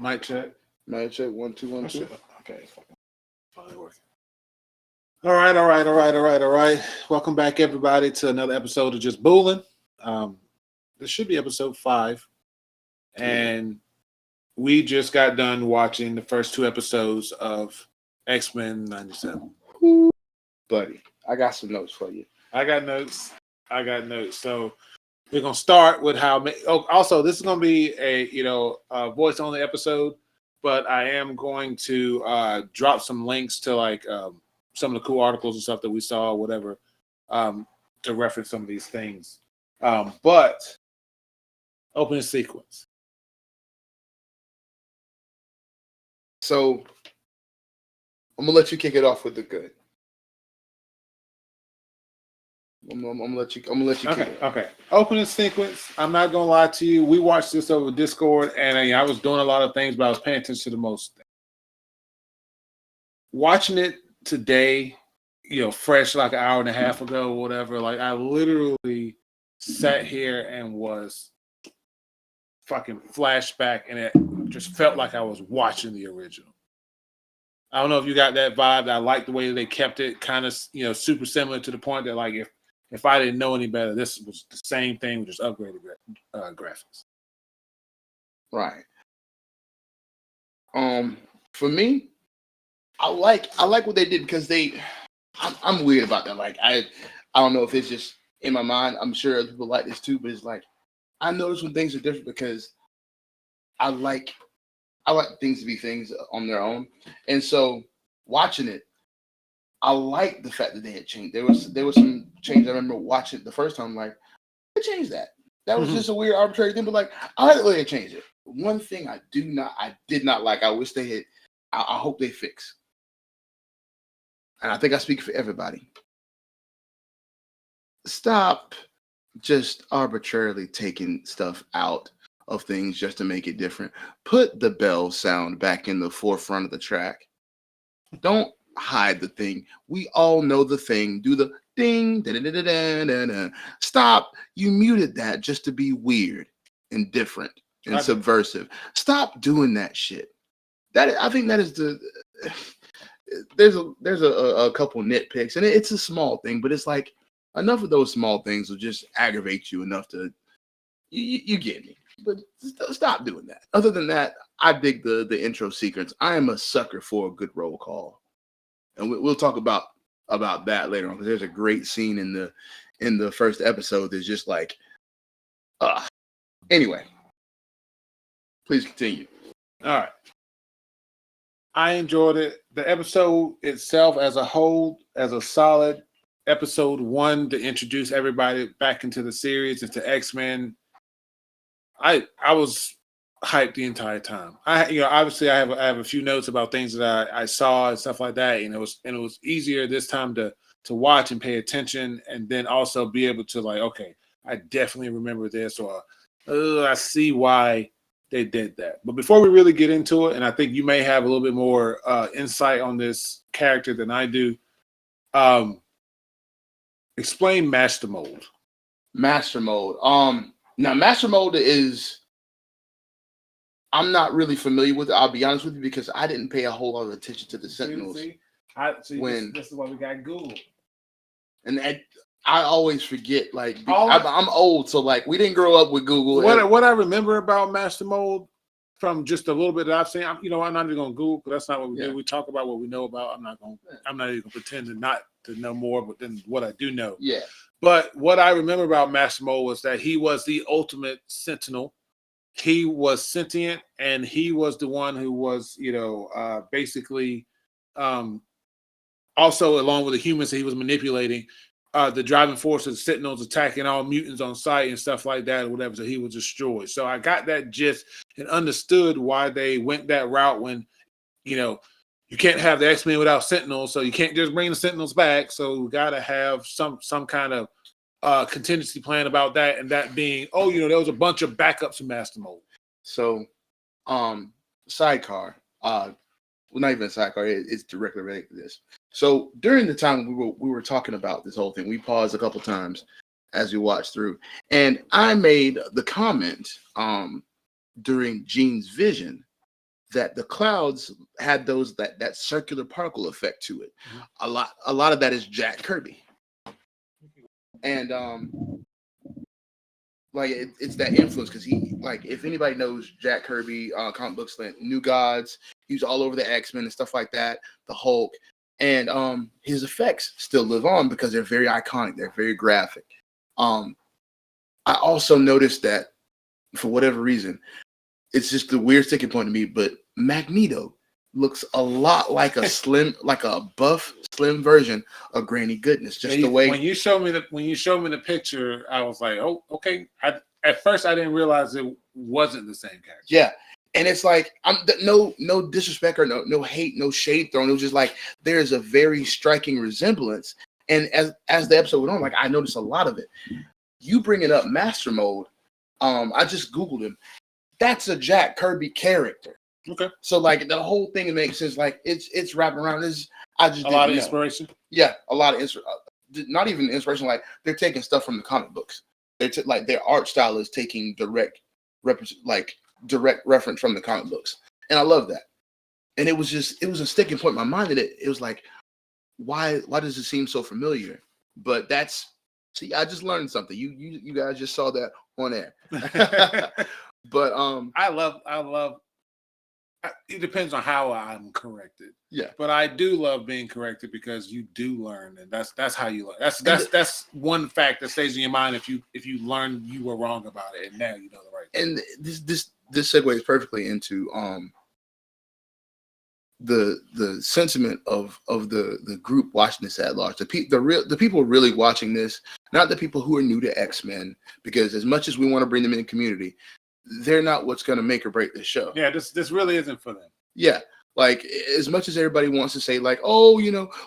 Mic check. Mic check. 1 2 1 2. Okay, it's fucking finally working. All right. Welcome back, everybody, to another episode of Just Booling. This should be episode 5, and we just got done watching the first 2 episodes of X-Men '97. Buddy, I got some notes for you. I got notes. So we're gonna start with how. Also, this is gonna be a voice only episode, but I am going to drop some links to like some of the cool articles and stuff that we saw, whatever, to reference some of these things. But opening sequence. So I'm gonna let you kick it off with the good. I'm gonna let you. Okay. Opening sequence. I'm not gonna lie to you. We watched this over Discord, and I was doing a lot of things, but I was paying attention to the most thing. Watching it today, fresh like an hour and a half ago, or whatever. Like I literally sat here and was fucking flashback, and it just felt like I was watching the original. I don't know if you got that vibe. I like the way they kept it kind of, super similar to the point that like if I didn't know any better, this was the same thing with just upgraded graphics. Right. For me, I like what they did because I'm weird about that. Like I don't know if it's just in my mind. I'm sure other people like this too, but it's like I notice when things are different because I like things to be things on their own. And so watching it, I like the fact that they had changed. There was some change. I remember watching it the first time, like, they changed that. That was just a weird arbitrary thing, but like I like the way they changed it. One thing I did not like, I wish they had, I hope they fix. And I think I speak for everybody. Stop just arbitrarily taking stuff out of things just to make it different. Put the bell sound back in the forefront of the track. Don't hide the thing. We all know the thing. Do the ding. Da-da-da-da-da-da. Stop. You muted that just to be weird and different and subversive. Stop doing that shit. I think that is the. There's a couple nitpicks, and it's a small thing, but it's like enough of those small things will just aggravate you enough to you get me. But stop doing that. Other than that, I dig the intro sequence. I am a sucker for a good roll call, and we'll talk about that later on because there's a great scene in the first episode that's just like, anyway. Please continue. All right. I enjoyed it. The episode itself as a whole, as a solid episode 1 to introduce everybody back into the series, into X-Men. I was hyped the entire time. Obviously I have a few notes about things that I saw and stuff like that. And it was easier this time to watch and pay attention, and then also be able to like, okay, I definitely remember this, or I see why they did that. But before we really get into it, and I think you may have a little bit more insight on this character than I do, explain Master Mold. Master Mold. Now Master Mold is, I'm not really familiar with it. I'll be honest with you because I didn't pay a whole lot of attention to the Sentinels. This is why we got Google. And I always forget. Like I'm old, so like we didn't grow up with Google. What I remember about Master Mold from just a little bit that I've seen, I'm not even gonna Google because that's not what we do. We talk about what we know about. I'm not even gonna pretend to know more, but then what I do know. Yeah. But what I remember about Master Mold was that he was the ultimate Sentinel. He was sentient, and he was the one who was, basically, also along with the humans that he was manipulating, the driving force of the Sentinels attacking all mutants on sight and stuff like that or whatever, so he was destroyed. So I got that gist and understood why they went that route when, you can't have the X-Men without Sentinels, so you can't just bring the Sentinels back. So we got to have some kind of contingency plan about that, and that being, there was a bunch of backups to Master Mold. So, sidecar. Well, not even a sidecar. It's directly related to this. So during the time we were talking about this whole thing, we paused a couple times as we watched through, and I made the comment during Jean's vision that the clouds had those that circular particle effect to it. Mhm. A lot of that is Jack Kirby. And like it's that influence because he like if anybody knows Jack Kirby comic books like New Gods, he was all over the X-Men and stuff like that, the Hulk, and his effects still live on because they're very iconic, they're very graphic. I also noticed that for whatever reason, it's just the weird sticking point to me, but Magneto looks a lot like a slim, like a buff, slim version of Granny Goodness. Just the way when you showed me the picture, I was like, oh, okay. At first I didn't realize it wasn't the same character. Yeah. And it's like no disrespect or no hate, no shade thrown. It was just like there's a very striking resemblance. And as the episode went on, like I noticed a lot of it. You bringing up Master Mode, I just Googled him. That's a Jack Kirby character. Okay. So like the whole thing makes sense. Like it's wrapping around this. I just a lot of inspiration. Yeah, a lot of not even inspiration. Like they're taking stuff from the comic books. They're like their art style is taking direct reference from the comic books, and I love that. And it was a sticking point in my mind that it was like, why does it seem so familiar? But see, I just learned something. You guys just saw that on air. But I love. It depends on how I'm corrected. Yeah, but I do love being corrected because you do learn, and that's how you learn. That's one fact that stays in your mind if you learn you were wrong about it, and now you know the right thing. And this segues perfectly into the sentiment of the group watching this at large. The people really watching this, not the people who are new to X-Men, because as much as we want to bring them in the community, they're not what's going to make or break this show. Yeah, this really isn't for them. Yeah, like as much as everybody wants to say like, oh,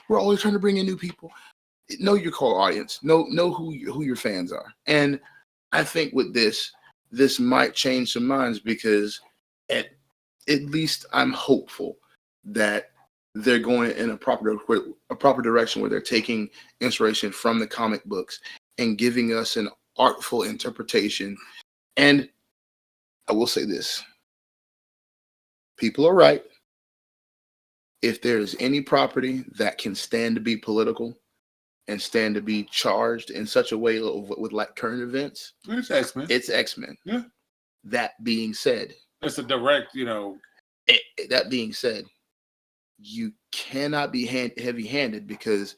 we're always trying to bring in new people. Know your core audience. Know who your fans are. And I think with this might change some minds because at least I'm hopeful that they're going in a proper direction where they're taking inspiration from the comic books and giving us an artful interpretation. And I will say this. People are right. If there's any property that can stand to be political and stand to be charged in such a way with like current events, it's X-Men. It's X-Men. Yeah. That being said, it's a direct, that being said, you cannot be heavy-handed because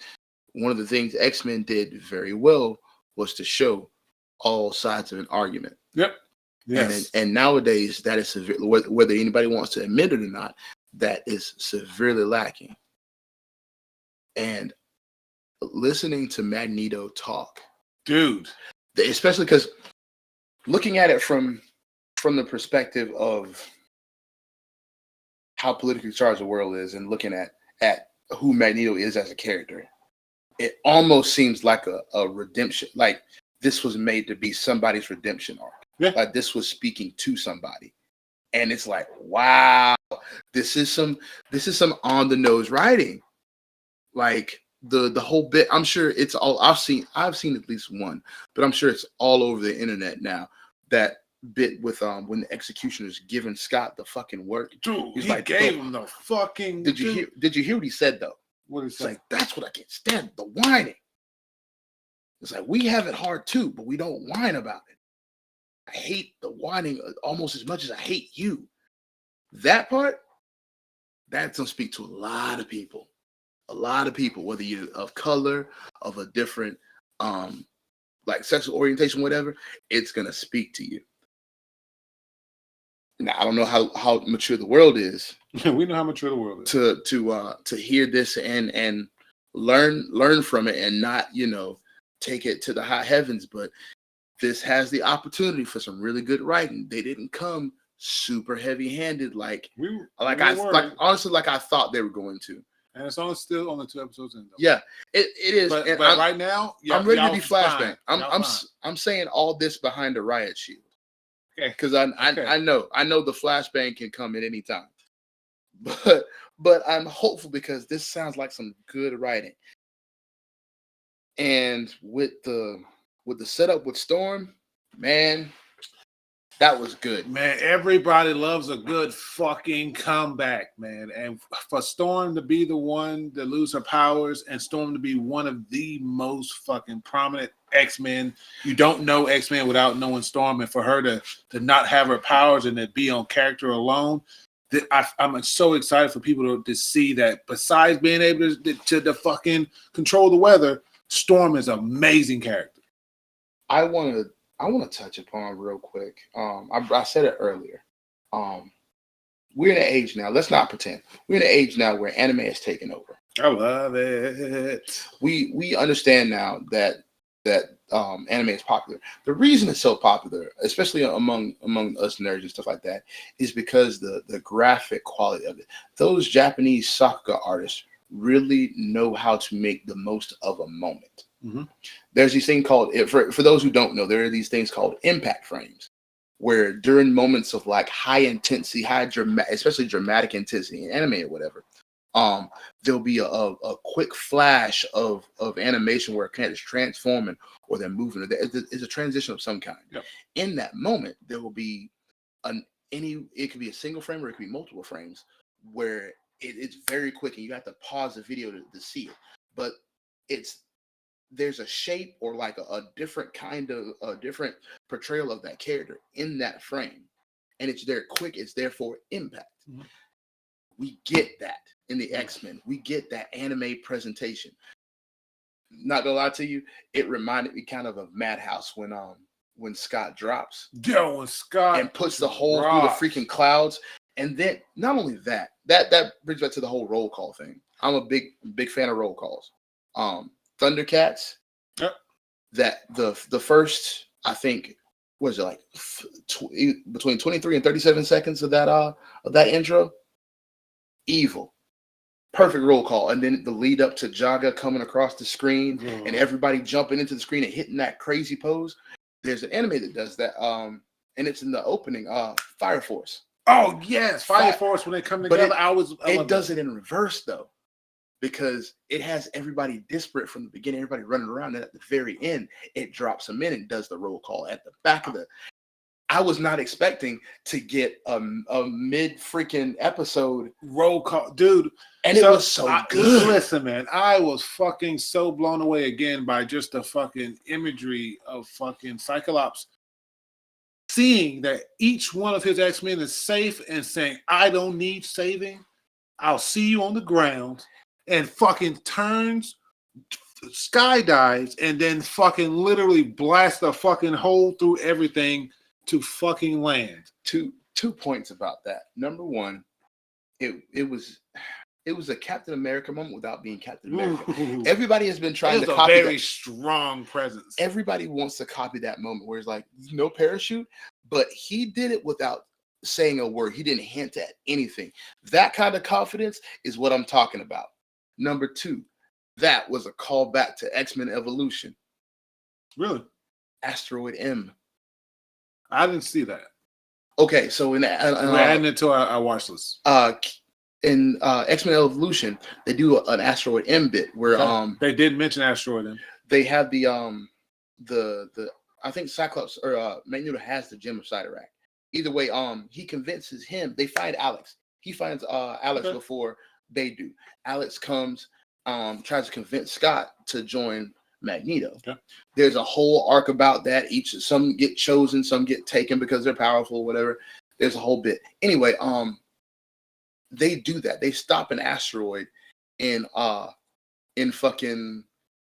one of the things X-Men did very well was to show all sides of an argument. Yep. Yes. And nowadays, that is severe. Whether anybody wants to admit it or not, that is severely lacking. And listening to Magneto talk, dude, especially because looking at it from the perspective of how politically charged the world is, and looking at who Magneto is as a character, it almost seems like a redemption. Like this was made to be somebody's redemption arc. Yeah. Like this was speaking to somebody. And it's like, wow, this is some on the nose writing. Like the whole bit, I'm sure it's all I've seen at least one, but I'm sure it's all over the internet now. That bit with when the executioner's giving Scott the fucking work. Dude, he like, gave him the fucking Did you hear what he said though? What did he say? Like, that's what I can't stand, the whining. It's like we have it hard too, but we don't whine about it. I hate the whining almost as much as I hate you. That part, that's gonna speak to a lot of people. A lot of people, whether you're of color, of a different like sexual orientation, whatever, it's gonna speak to you. Now I don't know how mature the world is. We know how mature the world is. To hear this and learn from it and not, take it to the high heavens, but this has the opportunity for some really good writing. They didn't come super heavy-handed honestly like I thought they were going to. And it's still only 2 episodes in though. Yeah, it is. But right now, I'm ready to be flashbang. I'm saying all this behind a riot shield. Okay. Because I know the flashbang can come at any time. But I'm hopeful because this sounds like some good writing. And with the setup with Storm, man, That was good. Man, everybody loves a good fucking comeback, man. And for Storm to be the one to lose her powers and Storm to be one of the most fucking prominent X-Men. You don't know X-Men without knowing Storm. And for her to not have her powers and to be on character alone, I'm so excited for people to see that besides being able to fucking control the weather, Storm is an amazing character. I want to touch upon real quick. I said it earlier. We're in an age now. Let's not pretend. We're in an age now where anime is taking over. I love it. We understand now that anime is popular. The reason it's so popular, especially among us nerds and stuff like that, is because the graphic quality of it. Those Japanese sakuga artists really know how to make the most of a moment. Mm-hmm. There's these things called, for those who don't know, there are these things called impact frames, where during moments of like high intensity, especially dramatic intensity in anime or whatever, there'll be a quick flash of animation where a character is transforming or they're moving. It's a transition of some kind. Yep. In that moment, there will be it could be a single frame or it could be multiple frames where it's very quick and you have to pause the video to see it. But there's a shape or like a different kind of a different portrayal of that character in that frame. And it's there quick, it's there for impact. Mm-hmm. We get that in the X-Men. We get that anime presentation. Not gonna lie to you, it reminded me kind of Madhouse when Scott drops. Yo, when Scott and puts the hole through the freaking clouds. And then not only that brings back to the whole roll call thing. I'm a big fan of roll calls. Thundercats. Yep. That the first, I think, was it like between 23 and 37 seconds of that intro? Evil. Perfect roll call. And then the lead up to Jaga coming across the screen and everybody jumping into the screen and hitting that crazy pose. There's an anime that does that. And it's in the opening, Fire Force. Oh yes, Fire Force when they come together. It does it in reverse though, because it has everybody disparate from the beginning, everybody running around, and at the very end, it drops them in and does the roll call at the back of the. I was not expecting to get a mid freaking episode roll call, dude, and it was so good. Listen, man, I was fucking so blown away again by just the fucking imagery of fucking Cyclops. Seeing that each one of his X-Men is safe and saying, I don't need saving. I'll see you on the ground, and fucking turns, skydives, and then fucking literally blasts a fucking hole through everything to fucking land. Two points about that. Number one, it was a Captain America moment without being Captain America. Everybody has been trying to copy a very strong presence. Everybody wants to copy that moment where it's like no parachute, but he did it without saying a word. He didn't hint at anything. That kind of confidence is what I'm talking about. Number two, that was a callback to X-Men Evolution. Really? Asteroid M. I didn't see that. Okay, so we're adding it to our watch list. In X-Men Evolution, they do an Asteroid M bit where they did mention Asteroid M. They have the I think Cyclops or Magneto has the gem of Cyttorak. Either way, he convinces him. They find Alex. He finds Alex before they do. Alex comes, tries to convince Scott to join Magneto. Okay. There's a whole arc about that. Some get chosen, some get taken because they're powerful, whatever. There's a whole bit. Anyway, they do that. They stop an asteroid in fucking,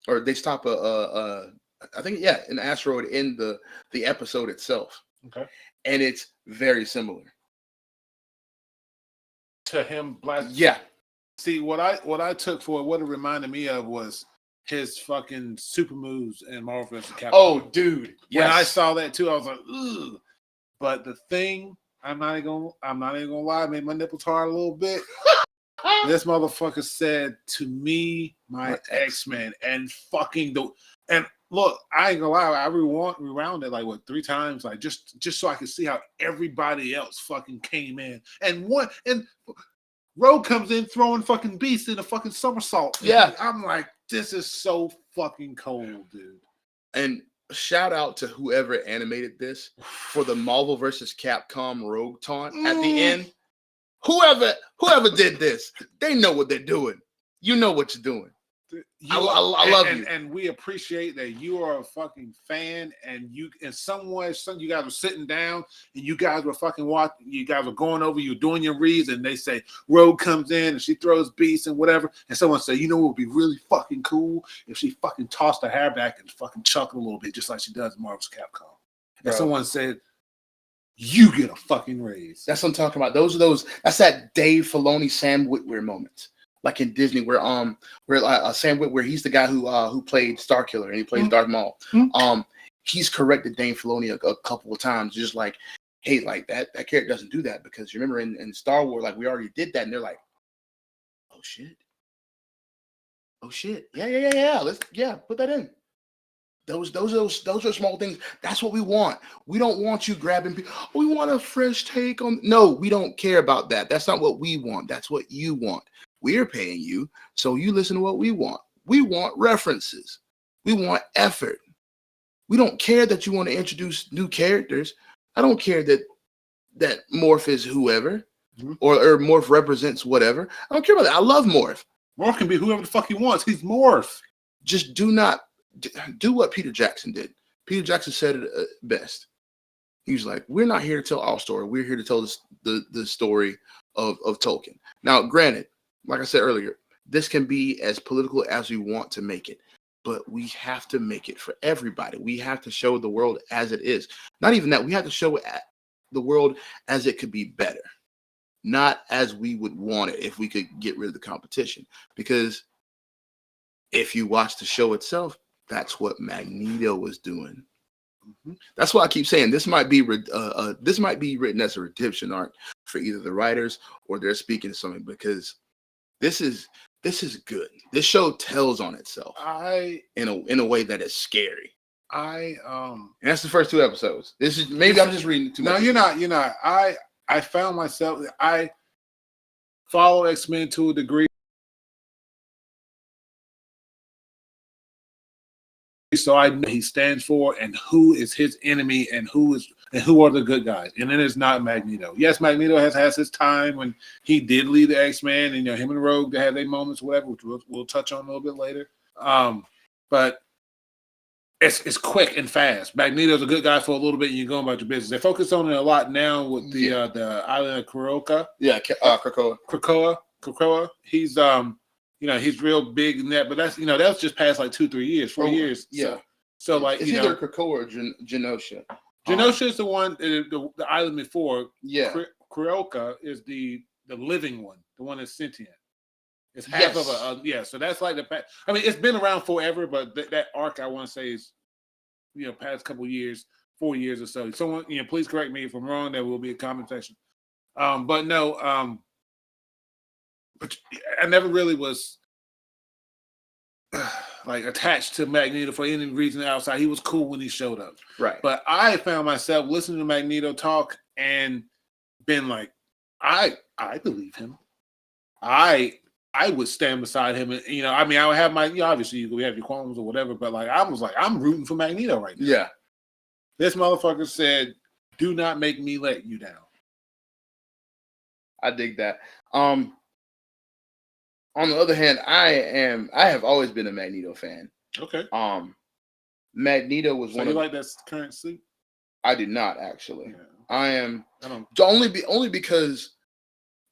or they stop I think an asteroid in the episode itself. Okay. And it's very similar to him blasting. Yeah. See, what I took for what it reminded me of was his fucking super moves in Marvel vs. Capcom. Oh, dude. Yes. When I saw that too, I was like, ugh. But the thing, I'm not even gonna lie, made my nipples hard a little bit. This motherfucker said to me, my X-Men, and fucking and look, I ain't gonna lie, I rewound it like 3 times, like just so I could see how everybody else fucking came in. And Rogue comes in throwing fucking Beast in a fucking somersault. Yeah. I'm like, this is so fucking cold, dude. And shout out to whoever animated this for the Marvel versus Capcom Rogue taunt at the end. Whoever did this, they know what they're doing. You know what you're doing. I love you, and we appreciate that you are a fucking fan, and you guys were sitting down, and you guys were fucking watching. You guys were going over, you're doing your reads, and they say Rogue comes in and she throws beats and whatever, and someone say, you know what would be really fucking cool if she fucking tossed her hair back and fucking chuckled a little bit, just like she does in Marvel's Capcom. And someone said, you get a fucking raise. That's what I'm talking about. That's that Dave Filoni, Sam Witwer moment. Like in Disney, where Sam Witwer, he's the guy who played Starkiller and he plays Darth Maul. He's corrected Dave Filoni a couple of times, just like, hey, like that character doesn't do that, because you remember in Star Wars, like we already did that, and they're like, oh shit, yeah, let's put that in. Those are small things. That's what we want. We don't want you grabbing people. We want a fresh take on. No, we don't care about that. That's not what we want. That's what you want. We're paying you, so you listen to what we want. We want references. We want effort. We don't care that you want to introduce new characters. I don't care that Morph is whoever, or Morph represents whatever. I don't care about that. I love Morph. Morph can be whoever the fuck he wants. He's Morph. Just do what Peter Jackson did. Peter Jackson said it best. He was like, we're not here to tell our story. We're here to tell the story of Tolkien. Now, granted, like I said earlier, this can be as political as we want to make it, but we have to make it for everybody. We have to show the world as it is. Not even that. We have to show the world as it could be better, not as we would want it if we could get rid of the competition. Because if you watch the show itself, that's what Magneto was doing. That's why I keep saying this might be written as a redemption arc for either the writers or they're speaking to something, because this is good. This show tells on itself in a way that is scary. And that's the first 2 episodes. This is maybe I'm just reading too much. No, you're not. I found myself, I follow X-Men to a degree. So I know what he stands for and who is his enemy and who are the good guys. And then it's not Magneto. Yes, Magneto has his time when he did lead the X-Men, and him and Rogue, they had their moments, whatever, which we'll touch on a little bit later. But it's quick and fast. Magneto's a good guy for a little bit, and you're going about your business. They focus on it a lot now with the island of Krakoa. Yeah, Krakoa. He's he's real big in that, but that's that's just past like 2-3 years, 4 years. Yeah. So like it's either Krakoa or Genosha. Genosha is the one, the island before. Yeah. Krakoa is the living one, the one that's sentient. It's half of a So that's like I mean, it's been around forever, but that arc I want to say is past couple years, 4 years or so. Someone please correct me if I'm wrong. There will be a comment section. But no. But I never really was like attached to Magneto for any reason outside. He was cool when he showed up. Right. But I found myself listening to Magneto talk and been like, I believe him. I would stand beside him. And, I mean, I would have my, obviously we have your qualms or whatever, but like, I was like, I'm rooting for Magneto right now. Yeah. This motherfucker said, do not make me let you down. I dig that. On the other hand, I have always been a Magneto fan. Okay. Magneto was one of like that current suit? I do not actually. Yeah. I don't only because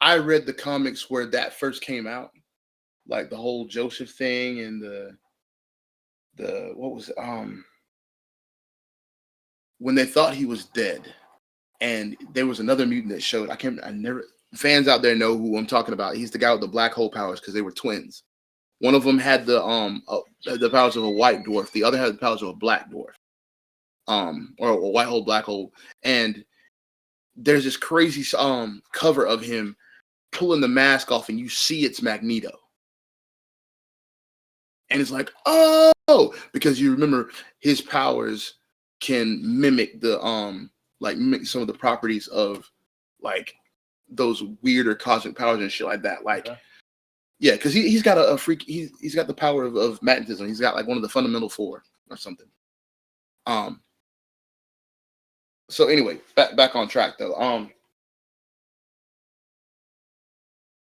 I read the comics where that first came out, like the whole Joseph thing and the what was when they thought he was dead, and there was another mutant that showed. Fans out there know who I'm talking about. He's the guy with the black hole powers because they were twins. One of them had the powers of a white dwarf. The other had the powers of a black dwarf, or a white hole, black hole. And there's this crazy cover of him pulling the mask off, and you see it's Magneto. And it's like, oh, because you remember his powers can mimic mimic some of the properties of like those weirder cosmic powers and shit like that. Like, yeah, because he's got he's got the power of magnetism. He's got like one of the fundamental 4 or something. So anyway, back on track though.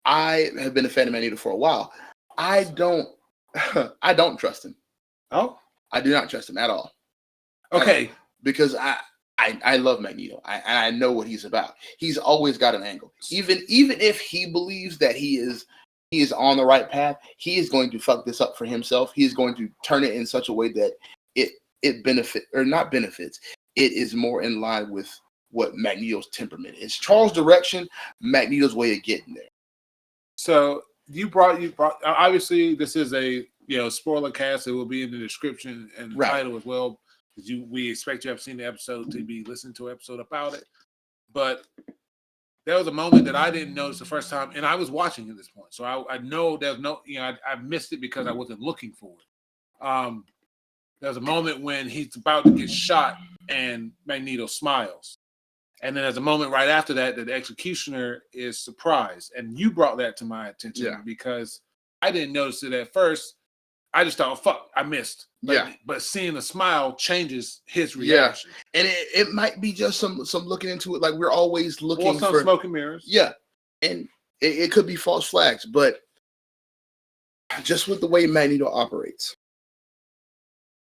I have been a fan of Magneto for a while. I don't trust him. Oh, I do not trust him at all. okay. Because I love Magneto. I know what he's about. He's always got an angle. Even if he believes that he is on the right path, he is going to fuck this up for himself. He is going to turn it in such a way that it benefit or not benefits. It is more in line with what Magneto's temperament is. Charles' direction, Magneto's way of getting there. So you brought obviously this is a spoiler cast. It will be in the description and the title as well. Because we expect you to have seen the episode to be listening to an episode about it. But there was a moment that I didn't notice the first time, and I was watching at this point. So I know there's no, I missed it because I wasn't looking for it. There's a moment when he's about to get shot and Magneto smiles. And then there's a moment right after that the executioner is surprised. And you brought that to my attention because I didn't notice it at first. I just thought, fuck, I missed. But seeing the smile changes his reaction. And it might be just some looking into it. Like we're always looking for smoke and mirrors. Yeah. And it could be false flags, but just with the way Magneto operates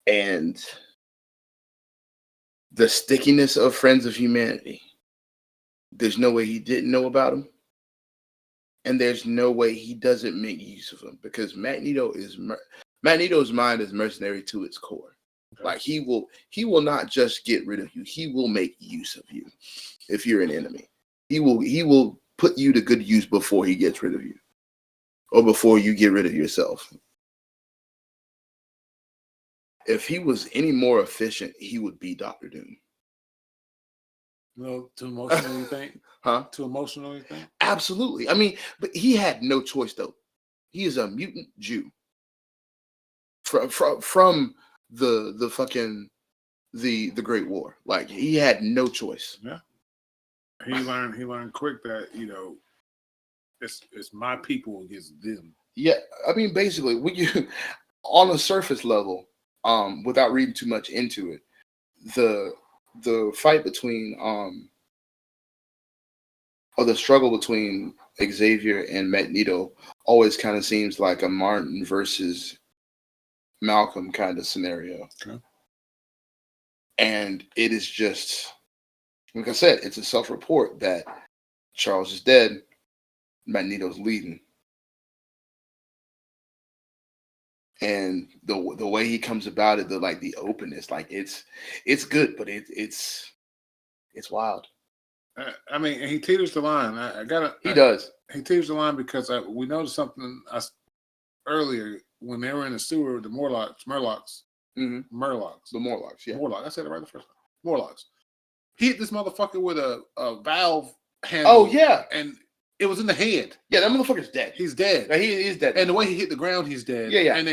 and the stickiness of Friends of Humanity, there's no way he didn't know about him. And there's no way he doesn't make use of him because Magneto's mind is mercenary to its core. Okay. Like he will not just get rid of you. He will make use of you if you're an enemy. He will put you to good use before he gets rid of you or before you get rid of yourself. If he was any more efficient, he would be Dr. Doom. No, too emotional, you think? Huh? Too emotional, you think? Absolutely. I mean, but he had no choice though. He is a mutant Jew. From the fucking the Great War. Like he had no choice. Yeah. He learned quick that, it's my people against them. Yeah. I mean, basically, when you on a surface level, without reading too much into it, the fight between or the struggle between Xavier and Magneto always kind of seems like a Martin versus Malcolm kind of scenario. Okay. And it is just, like I said, it's a self-report that Charles is dead, Magneto's leading. And the way he comes about it, the openness, like it's good, but it's wild. I mean, he teeters the line. He does. He teeters the line because we noticed something earlier when they were in the sewer. The Morlocks. Mm-hmm. The Morlocks. Yeah, Morlock. I said it right the first time. Morlocks. He hit this motherfucker with a valve handle. Oh yeah, and it was in the head. Yeah, that motherfucker's dead. He's dead. Yeah, he is dead. And the way he hit the ground, he's dead. Yeah. And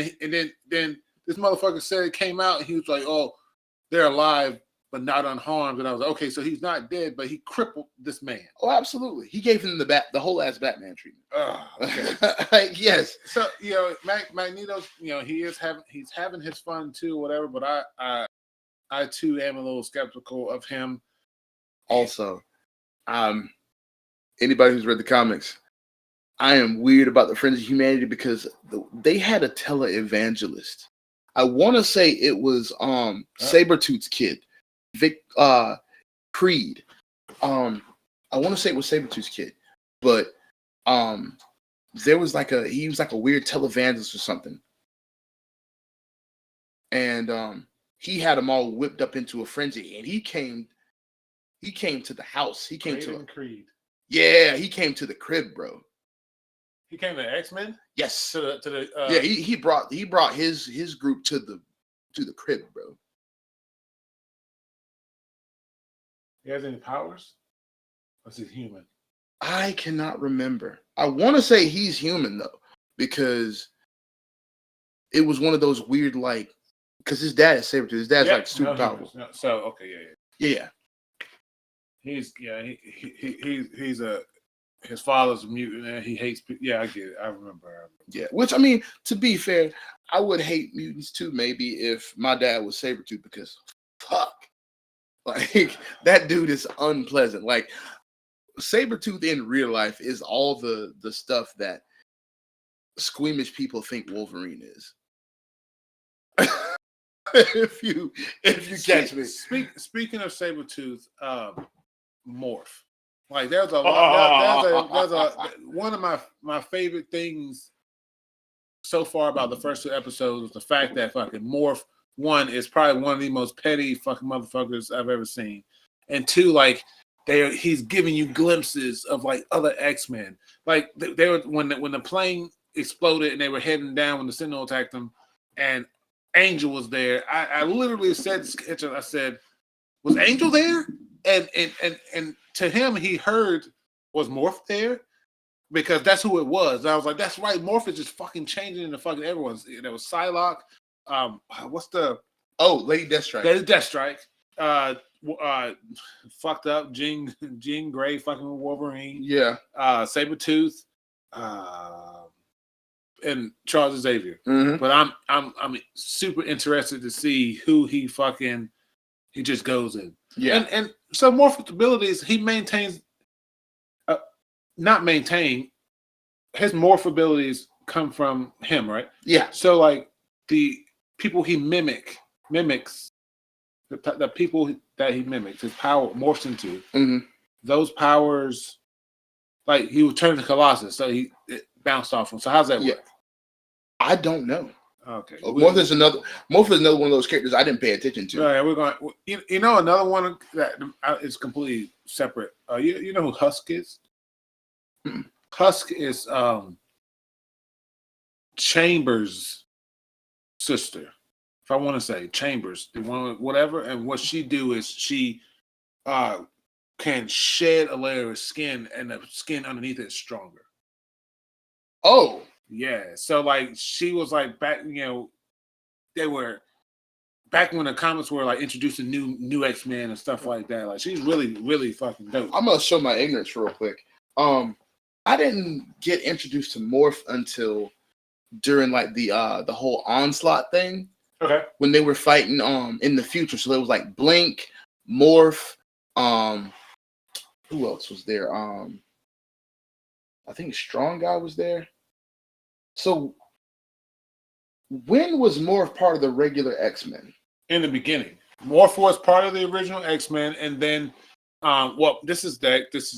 then this motherfucker said it came out. And he was like, "Oh, they're alive, but not unharmed." And I was like, "Okay, so he's not dead, but he crippled this man." Oh, absolutely. He gave him the whole ass Batman treatment. Okay. Yes. So Magneto's, he's having his fun too, whatever. But I too am a little skeptical of him. Also, anybody who's read the comics, I am weird about the Friends of Humanity because they had a televangelist. I want to say it was Sabretooth's kid, Creed. I want to say it was Sabretooth's kid, but there was he was like a weird televangelist or something, and he had them all whipped up into a frenzy, and he came to the house. He came to Creed. Yeah, he came to the crib, bro. He came to X-Men? Yes. To the yeah, he brought his group to the crib, bro. He has any powers? Or is he human? I cannot remember. I want to say he's human though, because it was one of those weird because his dad is Sabretooth. His dad's super powerful. No, so okay, yeah. He's his father's a mutant and he hates people. Yeah, I get it. I remember. Yeah, which I mean, to be fair, I would hate mutants too, maybe if my dad was Sabretooth, because Like that dude is unpleasant. Like Sabretooth in real life is all the stuff that squeamish people think Wolverine is. if you catch me. Speaking of Sabretooth, Morph. Like there's a lot. There's a one of my favorite things so far about the first 2 episodes was the fact that fucking Morph, one, is probably one of the most petty fucking motherfuckers I've ever seen, and 2, like he's giving you glimpses of like other X-Men. Like they were when the plane exploded and they were heading down when the Sentinel attacked them, and Angel was there. I literally said, I said, was Angel there? And to him, he heard, was Morph there? Because that's who it was. And I was like, that's right. Morph is just fucking changing into fucking everyone's. There was Psylocke. What's the Lady Deathstrike. Lady Deathstrike. Fucked up Jean Grey fucking with Wolverine. Yeah. Sabretooth. And Charles Xavier. Mm-hmm. But I'm super interested to see who he just goes in. Yeah. And so Morph's abilities, he maintains not maintain, his morph abilities come from him, right? Yeah. So like the people he mimics, the people that he mimics, his power morphs into, those powers, like he would turn to Colossus, so it bounced off him. So how's that work? I don't know. Okay. Morph is another one of those characters I didn't pay attention to. Right, we're going. You know, another one that is completely separate. You know who Husk is? Husk is Chambers' sister. If I want to say Chambers, the one whatever, and what she do is she can shed a layer of skin, and the skin underneath it is stronger. Oh. Yeah, so like she was like back, they were back when the comics were like introducing new X-Men and stuff like that. Like she's really, really fucking dope. I'm gonna show my ignorance real quick. I didn't get introduced to Morph until during like the whole Onslaught thing. Okay. When they were fighting in the future. So there was like Blink, Morph, who else was there? I think Strong Guy was there. So when was Morph part of the regular X-Men? In the beginning. Morph was part of the original X-Men, and then this is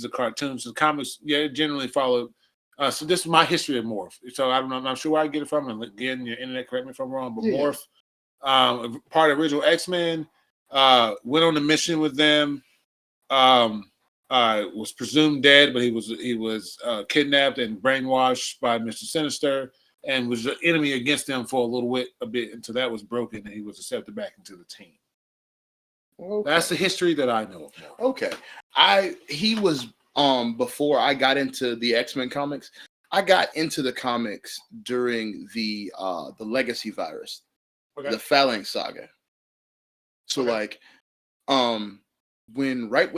a cartoon, so comics generally follow. So this is my history of Morph. So I'm not sure where I get it from, and again, your internet, correct me if I'm wrong, but Morph, part of the original X-Men, went on a mission with them, was presumed dead, but he was kidnapped and brainwashed by Mr. Sinister, and was an enemy against them for a bit until that was broken and he was accepted back into the team. Okay. That's the history that I know of. Okay. He was before I got into the X-Men comics. I got into the comics during the Legacy virus, the Phalanx saga. So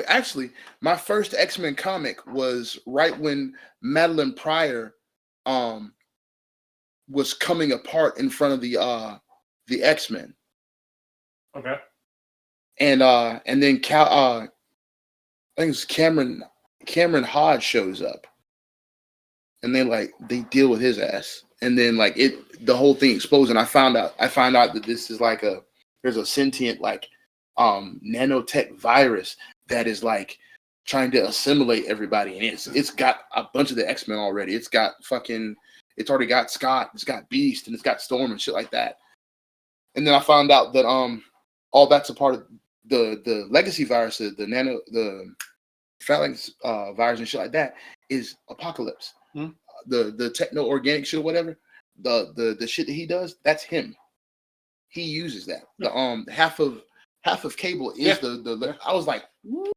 actually my first X-Men comic was right when Madeline Pryor was coming apart in front of the X-Men. Okay. And then I think it's Cameron Hodge shows up. And they deal with his ass. And then the whole thing explodes, and I find out that this is there's a sentient nanotech virus that is trying to assimilate everybody, and it's got a bunch of the X-Men already. It's already got Scott, it's got Beast, and it's got Storm and shit like that. And then I found out that all that's a part of the Legacy virus, the Phalanx virus and shit like that is Apocalypse. The techno organic shit or whatever, the shit that he does, that's him. He uses that. The half of Cable is the I was like, woo.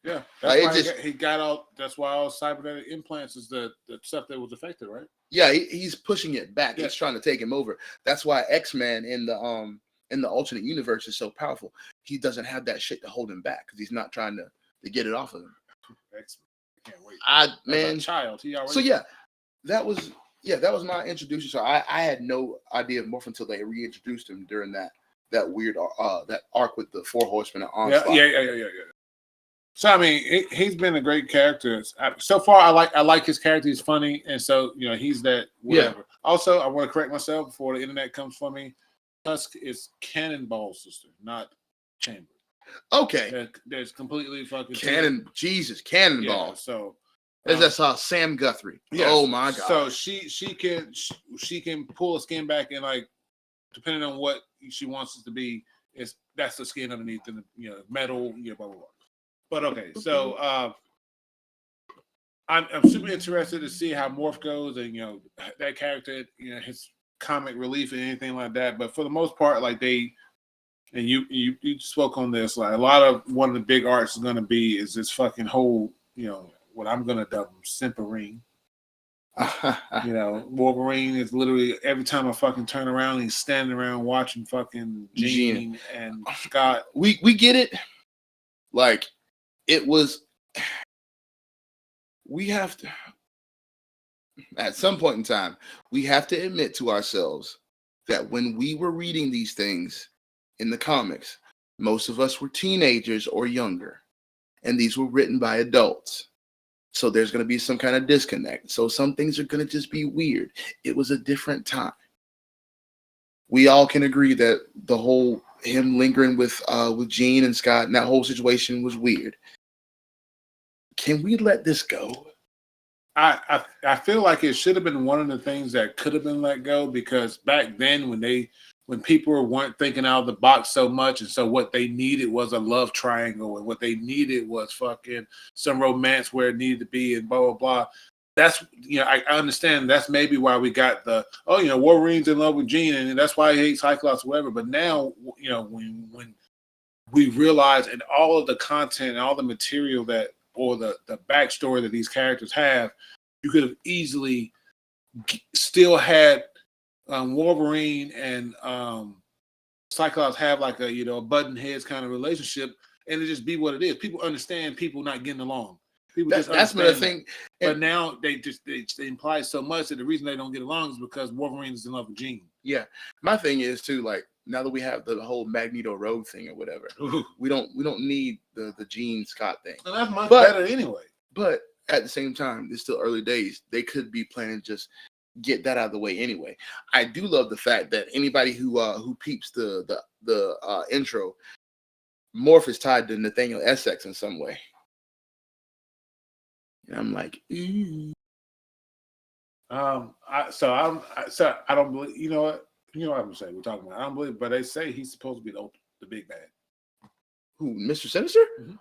Yeah, that's why he got all. That's why all cybernetic implants is the stuff that was affected, right? Yeah, he's pushing it back. He's trying to take him over. That's why X-Men in the alternate universe is so powerful. He doesn't have that shit to hold him back because he's not trying to get it off of him. X-Men. I can't wait. Man, child. So that was my introduction. So I had no idea of Morph until they reintroduced him during that that weird that arc with the Four Horsemen and Yeah, Onslaught. yeah. So I mean, he's been a great character so far. I like his character. He's funny, and so he's that whatever. Yeah. Also, I want to correct myself before the internet comes for me. Tusk is Cannonball's sister, not Chamber. Okay. There's completely fucking Cannonball. Yeah, so that's Sam Guthrie. Yes. Oh my god. So she can pull a skin back and like depending on what she wants it to be, that's the skin underneath and metal, blah blah blah. But okay, so I'm super interested to see how Morph goes and that character, his comic relief and anything like that. But for the most part, like you spoke on this, like a lot of one of the big arcs is gonna be is this fucking whole, what I'm gonna dub him Simperine. Wolverine is literally every time I fucking turn around, he's standing around watching fucking Jean and Scott. We get it. Like it was. We have to. At some point in time, we have to admit to ourselves that when we were reading these things in the comics, most of us were teenagers or younger, and these were written by adults. So there's going to be some kind of disconnect. So some things are going to just be weird. It was a different time. We all can agree that the whole him lingering with Jean and Scott and that whole situation was weird. Can we let this go? I feel like it should have been one of the things that could have been let go, because back then when people weren't thinking out of the box so much, and so what they needed was a love triangle, and what they needed was fucking some romance where it needed to be, and blah blah blah. That's I understand that's maybe why we got the Wolverine's in love with Jean and that's why he hates Cyclops or whatever. But now when we realize and all of the content and all the material that or the backstory that these characters have, you could have easily still had Wolverine and Cyclops have like a button heads kind of relationship, and it just be what it is. People understand people not getting along. People that's another thing. But now they imply so much that the reason they don't get along is because Wolverine is in love with Jean. Yeah, my thing is too, like now that we have the whole Magneto Rogue thing or whatever, we don't need the Jean Scott thing. Well, that's much better anyway. But at the same time, it's still early days. They could be planning to just get that out of the way anyway. I do love the fact that anybody who peeps the intro, Morph is tied to Nathaniel Essex in some way. And I'm like, I don't believe. You know what I'm saying? We're talking about. I don't believe, but they say he's supposed to be the big bad. Who, Mr. Sinister? Mm-hmm.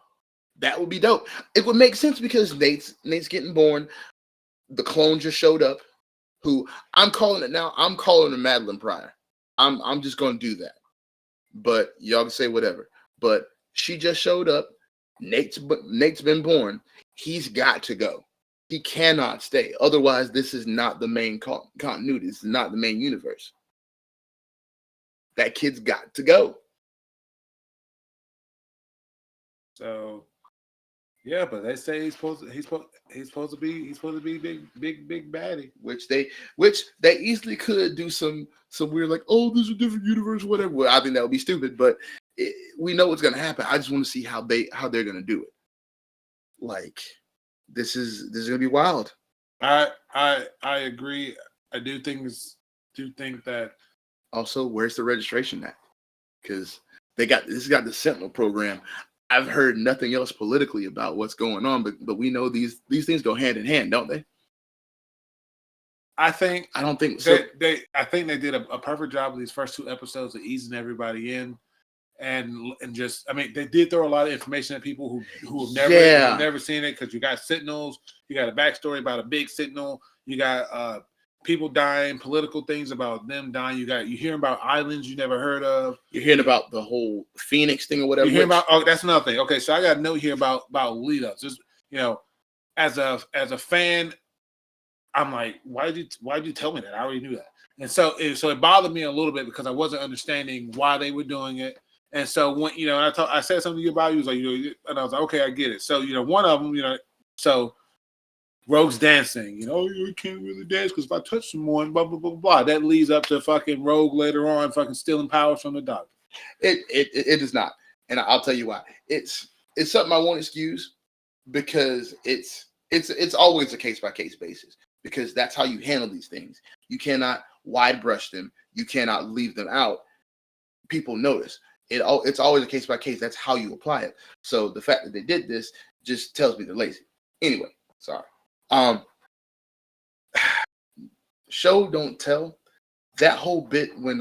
That would be dope. It would make sense because Nate's getting born. The clone just showed up. Who I'm calling it now. I'm calling her Madeline Pryor. I'm just going to do that. But y'all can say whatever. But she just showed up. Nate's been born. He's got to go. He cannot stay. Otherwise, this is not the main continuity. This is not the main universe. That kid's got to go. So, yeah, but they say he's supposed to be big baddie. Which they easily could do some weird like, oh, this is a different universe, whatever. Well, I think that would be stupid, but we know what's gonna happen. I just want to see how they're gonna do it. Like, this is gonna be wild. I agree. I do think that. Also, where's the registration at? Because this got the Sentinel program. I've heard nothing else politically about what's going on, but we know these things go hand in hand, don't they? I don't think so. I think they did a perfect job with these first 2 episodes of easing everybody in, and just they did throw a lot of information at people who have never seen it, because you got Sentinels, you got a backstory about a big Sentinel, you got people dying, political things about them dying. You hearing about islands you never heard of. You're hearing about the whole Phoenix thing or whatever. You hear about that's another thing. Okay, so I got a note here about lead ups. Just as a fan, I'm like, why did you tell me that? I already knew that. And so it bothered me a little bit because I wasn't understanding why they were doing it. And so when I said something to you about it, he was like, and I was like, okay, I get it. So one of them, so Rogue's dancing, you can't really dance because if I touch someone, blah, blah, blah, blah. That leads up to fucking Rogue later on fucking stealing powers from the doctor. It is not, and I'll tell you why. It's something I won't excuse because it's always a case by case basis because that's how you handle these things. You cannot wide brush them. You cannot leave them out. People notice it's always a case by case. That's how you apply it. So the fact that they did this just tells me they're lazy. Anyway, sorry. Show don't tell. That whole bit when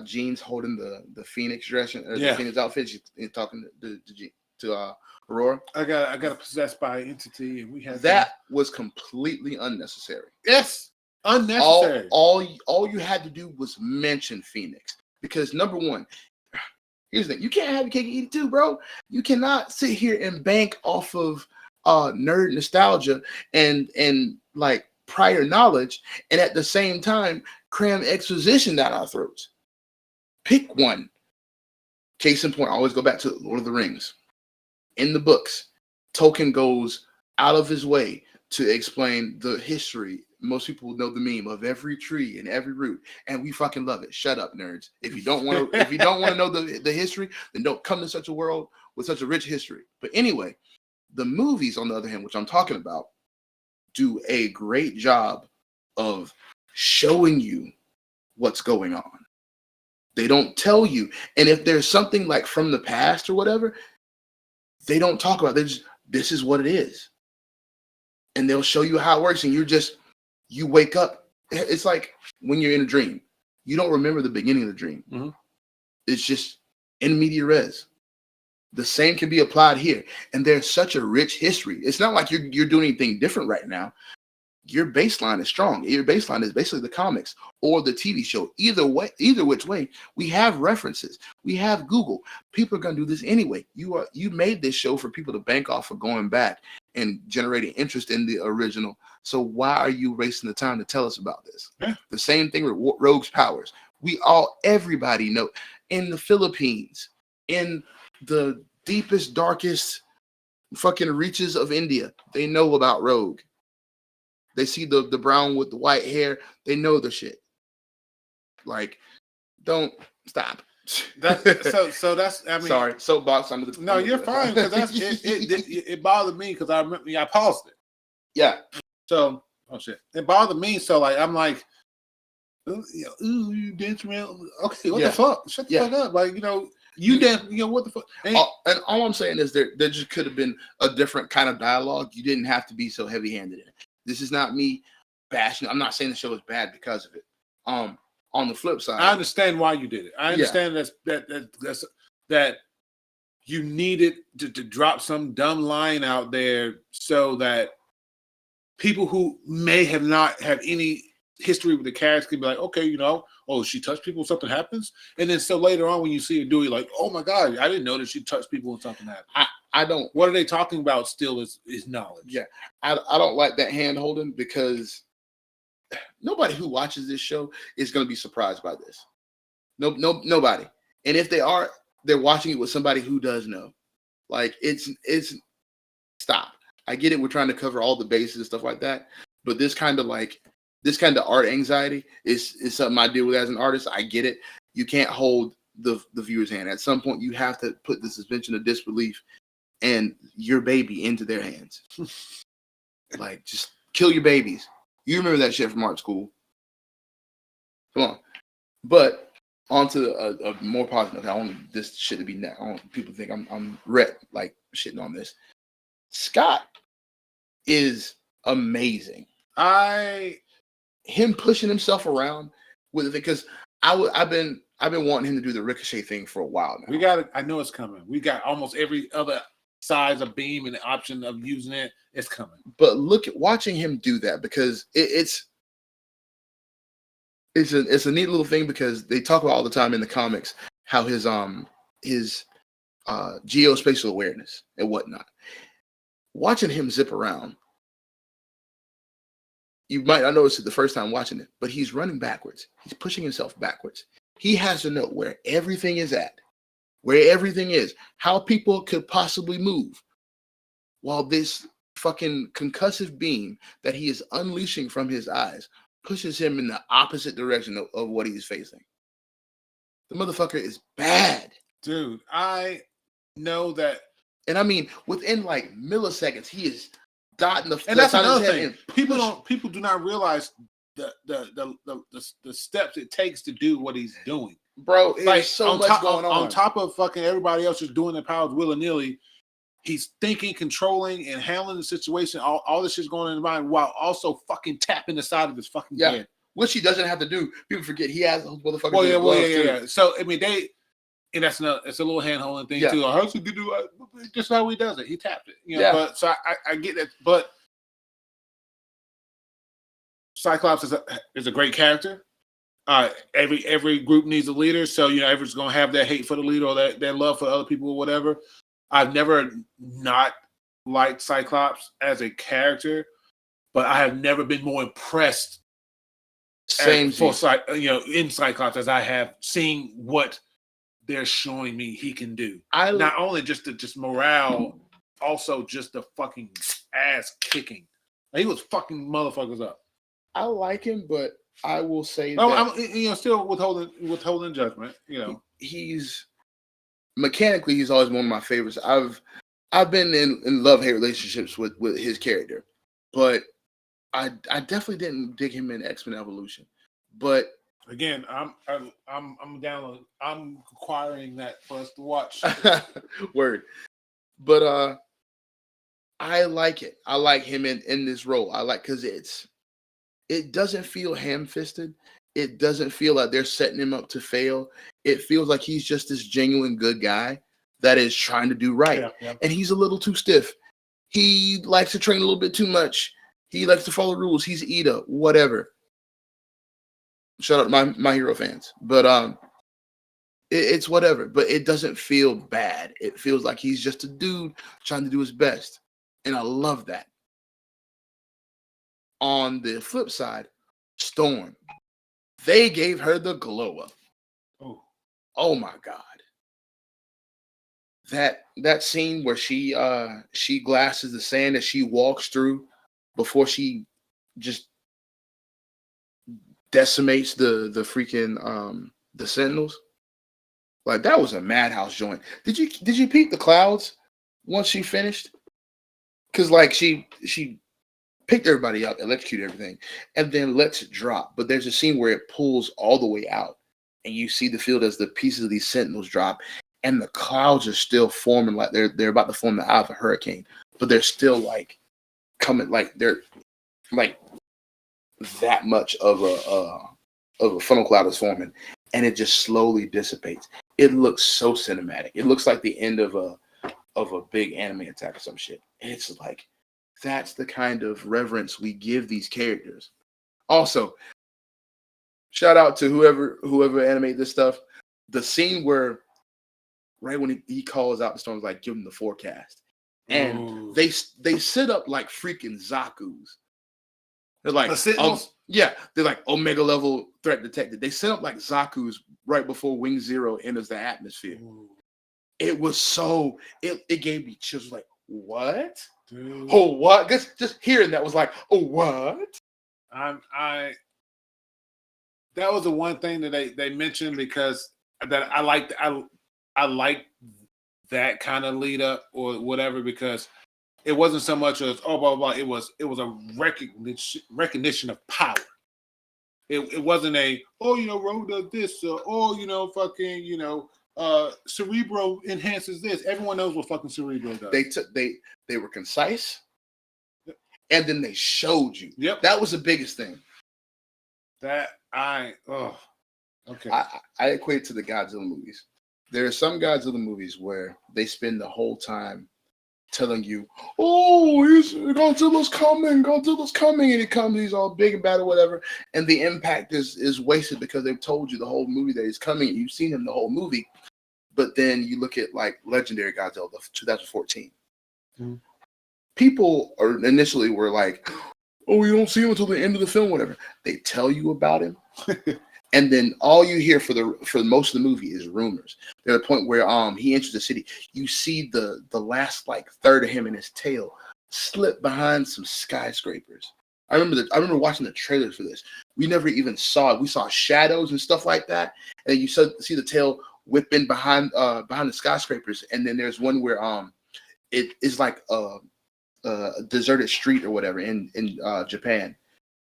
Jean's holding the Phoenix dress or the Phoenix outfit, she's talking to Aurora. I got possessed by an entity, and we had that was completely unnecessary. Yes, unnecessary. All you had to do was mention Phoenix because number one, here's the thing: you can't have your cake and eat it too, bro. You cannot sit here and bank off of nerd nostalgia and like prior knowledge, and at the same time cram exposition down our throats. Pick one. Case in point, I always go back to Lord of the Rings. In the books, Tolkien goes out of his way to explain the history. Most people know the meme of every tree and every root, and we fucking love it. Shut up, nerds. If you don't want to know the history, then don't come to such a world with such a rich history. But anyway, the movies, on the other hand, which I'm talking about, do a great job of showing you what's going on. They don't tell you. And if there's something like from the past or whatever, they don't talk about it. This is what it is. And they'll show you how it works. And you wake up. It's like when you're in a dream. You don't remember the beginning of the dream. Mm-hmm. It's just in media res. The same can be applied here. And there's such a rich history. It's not like you're doing anything different right now. Your baseline is strong. Your baseline is basically the comics or the TV show. Either which way, we have references. We have Google. People are going to do this anyway. You made this show for people to bank off of going back and generating interest in the original. So why are you wasting the time to tell us about this? Yeah. The same thing with Rogue's powers. Everybody know in the Philippines, in the deepest, darkest fucking reaches of India, they know about Rogue. They see the brown with the white hair. They know the shit. Like, don't stop. So that's, I mean, sorry, soapbox under the. No, you're fine because it bothered me because I remember I paused it. Yeah. So shit, it bothered me. So like I'm like, ooh, you dance around. Okay, what the fuck? Shut the fuck up. Like you dance. What the fuck? And all I'm saying is there just could have been a different kind of dialogue. You didn't have to be so heavy-handed in it. This is not me bashing. I'm not saying the show is bad because of it. On the flip side, I understand why you did it. I understand that you needed to drop some dumb line out there so that people who may have not have any history with the characters can be like, okay, she touched people, something happens, and then so later on when you see her do it, like, oh my god, I didn't know that she touched people and something happened. I don't. What are they talking about? Still is knowledge. Yeah, I don't like that hand holding because nobody who watches this show is going to be surprised by this. Nobody. And if they are, they're watching it with somebody who does know. Like it's stop. I get it. We're trying to cover all the bases and stuff like that, but this kind of art anxiety is something I deal with as an artist. I get it. You can't hold the viewer's hand. At some point, you have to put the suspension of disbelief and your baby into their hands. Like, just kill your babies. You remember that shit from art school. Come on. But on to a more positive. I want this shit to be I want people to think I'm like shitting on this. Scott is amazing. Him pushing himself around with it because I've been wanting him to do the Ricochet thing for a while now. I know it's coming. We got almost every other size of beam and the option of using it. It's coming. But look at watching him do that because it's a neat little thing because they talk about all the time in the comics how his geospatial awareness and whatnot. Watching him zip around, you might not notice it the first time watching it, but he's running backwards. He's pushing himself backwards. He has to know where everything is at, where everything is, how people could possibly move, while this fucking concussive beam that he is unleashing from his eyes pushes him in the opposite direction of what he's facing. The motherfucker is bad. Dude, I know that. And I mean, within like milliseconds, he is dotting the. And that's side of another his head thing. and People do not realize the steps it takes to do what he's doing. bro, there's Like so much going on. On top of fucking everybody else just doing their powers willy-nilly, he's thinking, controlling, and handling the situation. All this shit's going on in his mind while also fucking tapping the side of his fucking head. Which he doesn't have to do. People forget he has those motherfuckers. Well, yeah. So I mean, and it's a little hand holding thing too. How's he do it? Just how he does it. He tapped it. You know, but so I get that. But Cyclops is a great character. Every group needs a leader, so everyone's gonna have that hate for the leader or that love for other people or whatever. I've never not liked Cyclops as a character, but I have never been more impressed. In Cyclops as I have seen what they're showing me he can do. Not only just morale, also just the fucking ass kicking. Like, he was fucking motherfuckers up. I like him, but I will say I'm still withholding judgment. He's mechanically he's always one of my favorites. I've been in love-hate relationships with his character, but I definitely didn't dig him in X-Men Evolution. But again, I'm down. I'm requiring that for us to watch. Word. But I like it. I like him in this role. I like because it doesn't feel ham-fisted. It doesn't feel like they're setting him up to fail. It feels like he's just this genuine good guy that is trying to do right. Yeah. And he's a little too stiff. He likes to train a little bit too much. He likes to follow rules. He's Ida, whatever. Shout out to my hero fans. But it's whatever. But it doesn't feel bad. It feels like he's just a dude trying to do his best. And I love that. On the flip side, Storm. They gave her the glow up. Oh my God. That scene where she glasses the sand that she walks through before she just decimates the freaking the Sentinels. Like, that was a madhouse joint. Did you peep the clouds once she finished? Because like she picked everybody up, electrocuted everything, and then lets it drop. But there's a scene where it pulls all the way out, and you see the field as the pieces of these Sentinels drop, and the clouds are still forming like they're about to form the eye of a hurricane, but they're still like coming, like they're like that much of a funnel cloud is forming, and it just slowly dissipates. It looks so cinematic. It looks like the end of a big anime attack or some shit. And it's like, that's the kind of reverence we give these characters. Also, shout out to whoever animated this stuff. The scene where right when he calls out the storms, like, give him the forecast. And they sit up like freaking Zaku's. They're like, they're like Omega level threat detected. They set up like Zaku's right before Wing Zero enters the atmosphere. It was so, it gave me chills. Like, what? Dude. Oh, what? Just hearing that was like, oh, what? That was the one thing that they mentioned, because that I liked that kind of lead up or whatever, because it wasn't so much as blah blah blah. It was a recognition of power. It wasn't a Rogue does this Cerebro enhances this. Everyone knows what fucking Cerebro does. They were concise, and then they showed you. Yep, that was the biggest thing. Okay. I equate it to the Godzilla movies. There are some Godzilla movies where they spend the whole time telling you, Godzilla's coming, and it comes, he's all big and bad or whatever, and the impact is wasted because they've told you the whole movie that he's coming, and you've seen him the whole movie. But then you look at like Legendary Godzilla, 2014. Mm-hmm. People initially were like, you don't see him until the end of the film, whatever. They tell you about him. And then all you hear for most of the movie is rumors. There's a point where he enters the city. You see the last like third of him and his tail slip behind some skyscrapers. I remember watching the trailers for this. We never even saw it. We saw shadows and stuff like that, and you see the tail whipping behind the skyscrapers. And then there's one where it is like a deserted street or whatever in Japan,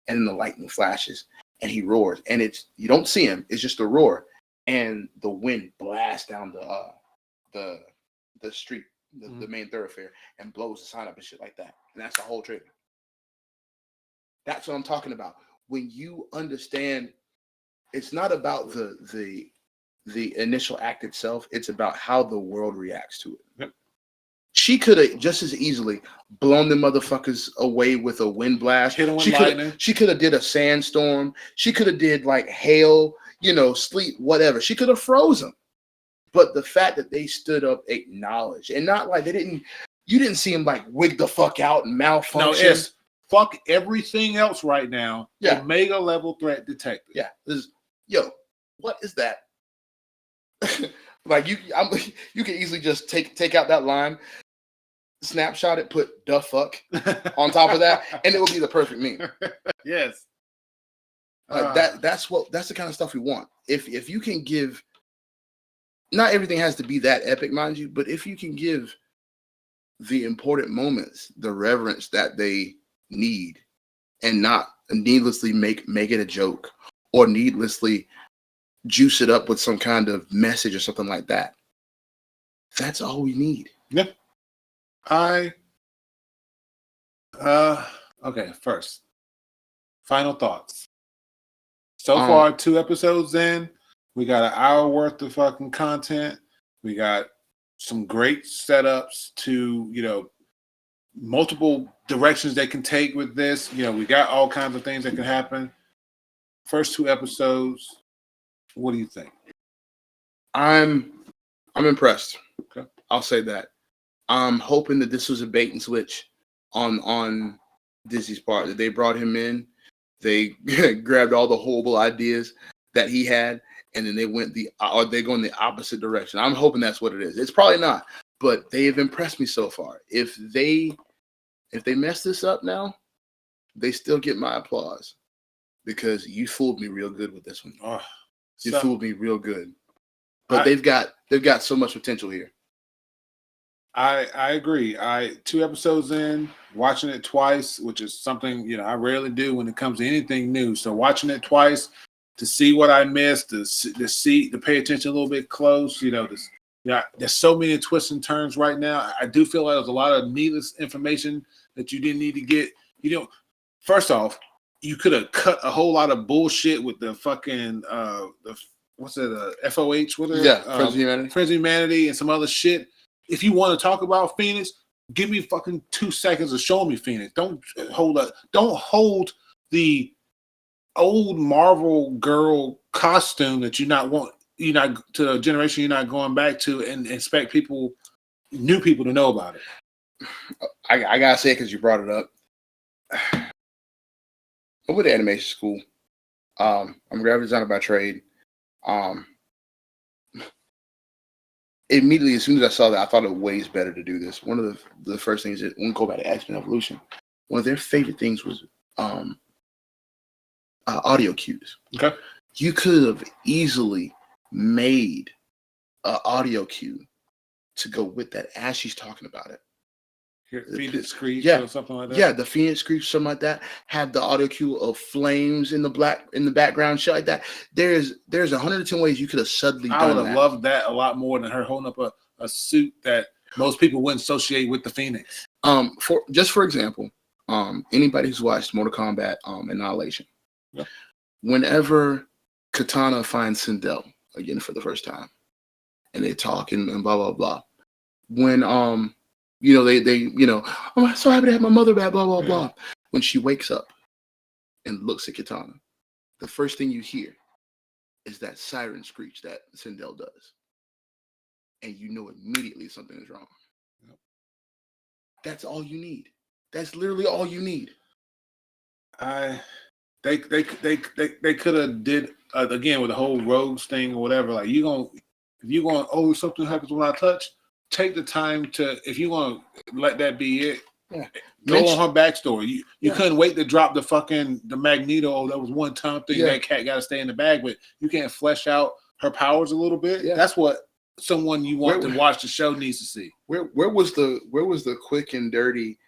and then the lightning flashes and he roars, and you don't see him. It's just a roar, and the wind blasts down the street, the main thoroughfare, and blows the sign up and shit like that. And that's the whole trailer. That's what I'm talking about. When you understand, it's not about the initial act itself. It's about how the world reacts to it. Yep. She could have just as easily blown the motherfuckers away with a wind blast. Hit them with lightning. She could have did a sandstorm. She could have did like hail, sleet, whatever. She could have froze them. But the fact that they stood up, acknowledged, and not like you didn't see them like wig the fuck out and malfunction. No, it's fuck everything else right now. Yeah. Omega level threat detected. Yeah. What is that? Like you can easily just take out that line, snapshot it, put "the fuck" on top of that, and it will be the perfect meme. Yes. That's the kind of stuff we want. If you can give, not everything has to be that epic, mind you, but if you can give the important moments the reverence that they need, and not needlessly make it a joke or needlessly juice it up with some kind of message or something like that. That's all we need. Yeah. Okay, first. Final thoughts. So far, 2 episodes in, we got an hour worth of fucking content. We got some great setups to, multiple directions they can take with this. We got all kinds of things that can happen. First 2 episodes, what do you think? I'm impressed. Okay. I'll say that. I'm hoping that this was a bait and switch on Disney's part, that they brought him in, they grabbed all the horrible ideas that he had, and then they go in the opposite direction. I'm hoping that's what it is. It's probably not, but they have impressed me so far. If they mess this up now, they still get my applause, because you fooled me real good with this one. You fooled me real good. But they've got so much potential here. I agree. 2 episodes in, watching it twice, which is something I rarely do when it comes to anything new. So watching it twice to see what I missed, to pay attention a little bit close. There's so many twists and turns right now. I do feel like there's a lot of needless information that you didn't need to get. First off, you could have cut a whole lot of bullshit with the fucking FOH? What is it? Yeah, Friends of Humanity. Friends of Humanity and some other shit. If you want to talk about Phoenix, give me fucking 2 seconds of showing me Phoenix. Don't hold the old Marvel girl costume that you're not to a generation you're not going back to, and expect new people to know about it. I gotta say it because you brought it up. I went to animation school. I'm a graphic designer by trade. Immediately, as soon as I saw that, I thought it ways better to do this. One of the first things that, when we go back to X-Men Evolution, one of their favorite things was audio cues. Okay. You could have easily made an audio cue to go with that as she's talking about it. Phoenix Screech or something like that. Yeah, the Phoenix Screech, something like that. Have the audio cue of flames in the background, shit like that. There's 110 ways you could have suddenly done that. I would have loved that a lot more than her holding up a suit that most people wouldn't associate with the Phoenix. For example, anybody who's watched Mortal Kombat Annihilation, yeah. Whenever Katana finds Sindel again for the first time, and they talk and blah blah blah, when they I'm so happy to have my mother back, blah blah blah. When she wakes up and looks at Katana, the first thing you hear is that siren screech that Sindel does, and you know immediately something is wrong. Yep. That's all you need. That's literally all you need. They could have did again with the whole rogues thing or whatever. Like if you're going, something happens when I touch. Take the time to, if you want to let that be it, Yeah. Go Mitch- on her backstory. You Yeah. couldn't wait to drop the Magneto. Oh, that was one time thing Yeah. that cat got to stay in the bag, but you can't flesh out her powers a little bit. Yeah. That's what someone you want Where- to watch the show needs to see. Where was the quick and dirty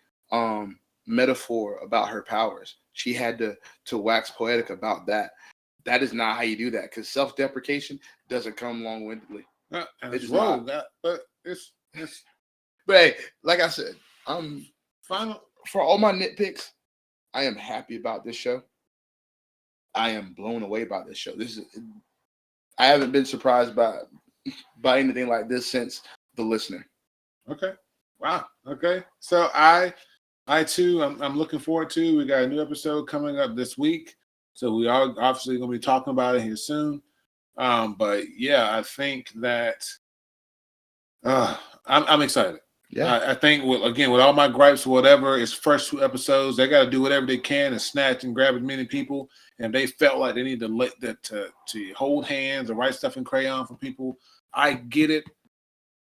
metaphor about her powers? She had to wax poetic about that. That is not how you do that, because self-deprecation doesn't come long-windedly. And It's it's wrong, but it's But hey, like I said, final. for all my nitpicks, I am happy about this show. I am blown away by this show. I haven't been surprised by anything like this since The Listener. Okay. Wow. Okay. So I too, I'm looking forward to. We got a new episode coming up this week, so we are obviously going to be talking about it here soon. But yeah, I think that I'm excited. Yeah. I think with all my gripes or whatever, it's first 2 episodes. They got to do whatever they can and snatch and grab as many people. And they felt like they need to let that to hold hands or write stuff in crayon for people. I get it.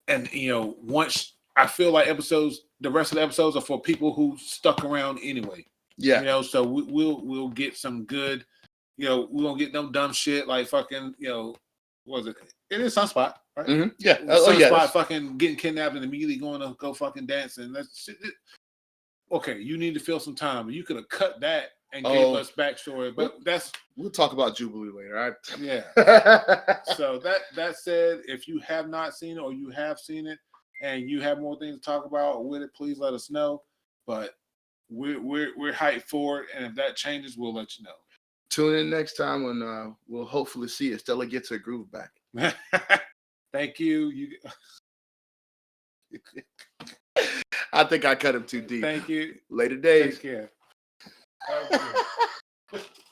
And once I feel like the rest of the episodes are for people who stuck around anyway. Yeah. So we'll get some good. We won't get no dumb shit like fucking. What was it? It is Sunspot, right? Mm-hmm. Yeah. Sunspot fucking getting kidnapped and immediately going to go fucking dance, and that's shit. Okay, you need to fill some time. You could have cut that and gave us backstory, but we'll talk about Jubilee later. All right. Yeah. So that said, if you have not seen it or you have seen it and you have more things to talk about with it, please let us know. But we're hyped for it, and if that changes, we'll let you know. Tune in next time when we'll hopefully see if Stella gets her groove back. Thank you. I think I cut him too deep. Thank you. Later days. Take care.